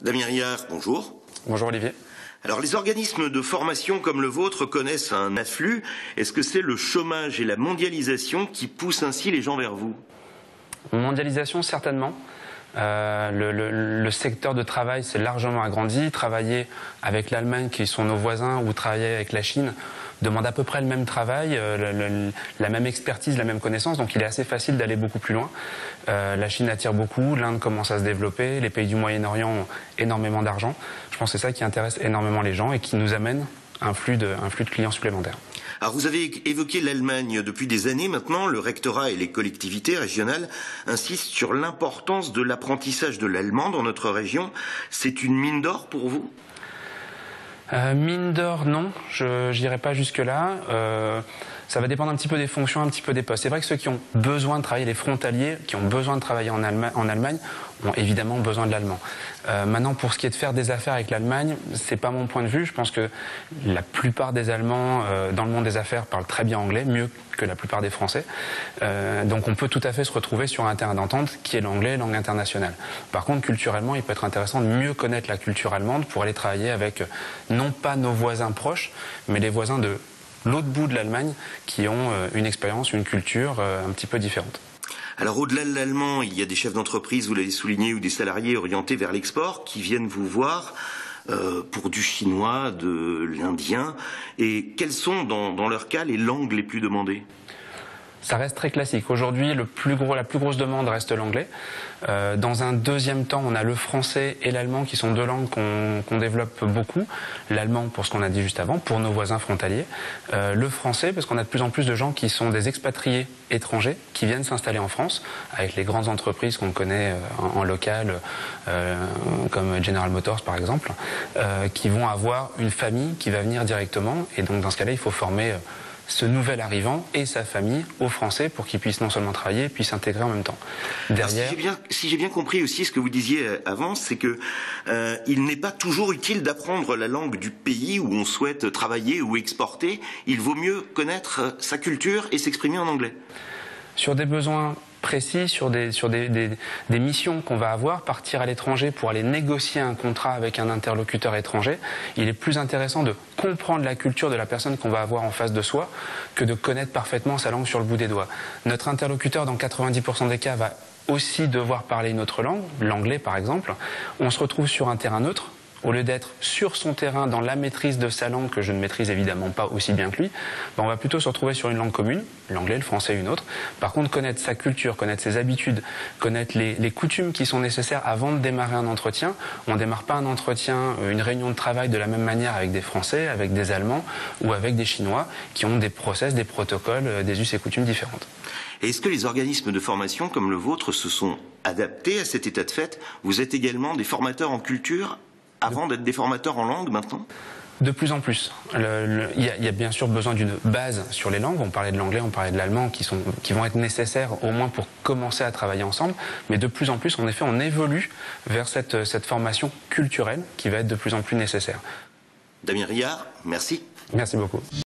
Damien Riard, bonjour. Bonjour Olivier. Alors les organismes de formation comme le vôtre connaissent un afflux. Est-ce que c'est le chômage et la mondialisation qui poussent ainsi les gens vers vous? Mondialisation, certainement. Le secteur de travail s'est largement agrandi. Travailler avec l'Allemagne, qui sont nos voisins, ou travailler avec la Chine demande à peu près le même travail, la même expertise, la même connaissance. Donc il est assez facile d'aller beaucoup plus loin. La Chine attire beaucoup, l'Inde commence à se développer, les pays du Moyen-Orient ont énormément d'argent. Je pense que c'est ça qui intéresse énormément les gens et qui nous amène un flux de clients supplémentaires. Alors vous avez évoqué l'Allemagne depuis des années maintenant. Le rectorat et les collectivités régionales insistent sur l'importance de l'apprentissage de l'allemand dans notre région. C'est une mine d'or pour vous? Mine d'or, non, je n'irai pas jusque-là. Ça va dépendre un petit peu des fonctions, un petit peu des postes. C'est vrai que ceux qui ont besoin de travailler, les frontaliers, qui ont besoin de travailler en Allemagne, ont évidemment besoin de l'allemand. Maintenant, pour ce qui est de faire des affaires avec l'Allemagne, c'est pas mon point de vue. Je pense que la plupart des Allemands dans le monde des affaires parlent très bien anglais, mieux que la plupart des Français. Donc on peut tout à fait se retrouver sur un terrain d'entente qui est l'anglais, langue internationale. Par contre, culturellement, il peut être intéressant de mieux connaître la culture allemande pour aller travailler avec non pas nos voisins proches, mais les voisins de l'autre bout de l'Allemagne qui ont une expérience, une culture un petit peu différente. Alors au-delà de l'allemand, il y a des chefs d'entreprise, vous l'avez souligné, ou des salariés orientés vers l'export qui viennent vous voir pour du chinois, de l'indien. Et quelles sont dans leur cas les langues les plus demandées? Ça reste très classique. Aujourd'hui, la plus grosse demande reste l'anglais. Dans un deuxième temps, on a le français et l'allemand qui sont deux langues qu'on développe beaucoup. L'allemand pour ce qu'on a dit juste avant, pour nos voisins frontaliers. Le français parce qu'on a de plus en plus de gens qui sont des expatriés étrangers qui viennent s'installer en France avec les grandes entreprises qu'on connaît en local, comme General Motors par exemple, qui vont avoir une famille qui va venir directement. Et donc dans ce cas-là, il faut former ce nouvel arrivant et sa famille aux Français pour qu'ils puissent non seulement travailler, puis s'intégrer en même temps. Derrière... Si j'ai bien compris aussi ce que vous disiez avant, c'est que il n'est pas toujours utile d'apprendre la langue du pays où on souhaite travailler ou exporter. Il vaut mieux connaître sa culture et s'exprimer en anglais. Sur des besoins précis, sur des missions qu'on va avoir, partir à l'étranger pour aller négocier un contrat avec un interlocuteur étranger, il est plus intéressant de comprendre la culture de la personne qu'on va avoir en face de soi que de connaître parfaitement sa langue sur le bout des doigts. Notre interlocuteur, dans 90% des cas, va aussi devoir parler une autre langue, l'anglais par exemple. On se retrouve sur un terrain neutre. Au lieu d'être sur son terrain dans la maîtrise de sa langue, que je ne maîtrise évidemment pas aussi bien que lui, on va plutôt se retrouver sur une langue commune, l'anglais, le français, une autre. Par contre, connaître sa culture, connaître ses habitudes, connaître les coutumes qui sont nécessaires avant de démarrer un entretien. On ne démarre pas un entretien, une réunion de travail de la même manière avec des Français, avec des Allemands ou avec des Chinois qui ont des process, des protocoles, des us et coutumes différentes. Et est-ce que les organismes de formation comme le vôtre se sont adaptés à cet état de fait? Vous êtes également des formateurs en culture avant d'être des formateurs en langue maintenant? De plus en plus. Il y a bien sûr besoin d'une base sur les langues. On parlait de l'anglais, on parlait de l'allemand, qui vont être nécessaires au moins pour commencer à travailler ensemble. Mais de plus en plus, en effet, on évolue vers cette formation culturelle qui va être de plus en plus nécessaire. Damien Riard, merci. Merci beaucoup.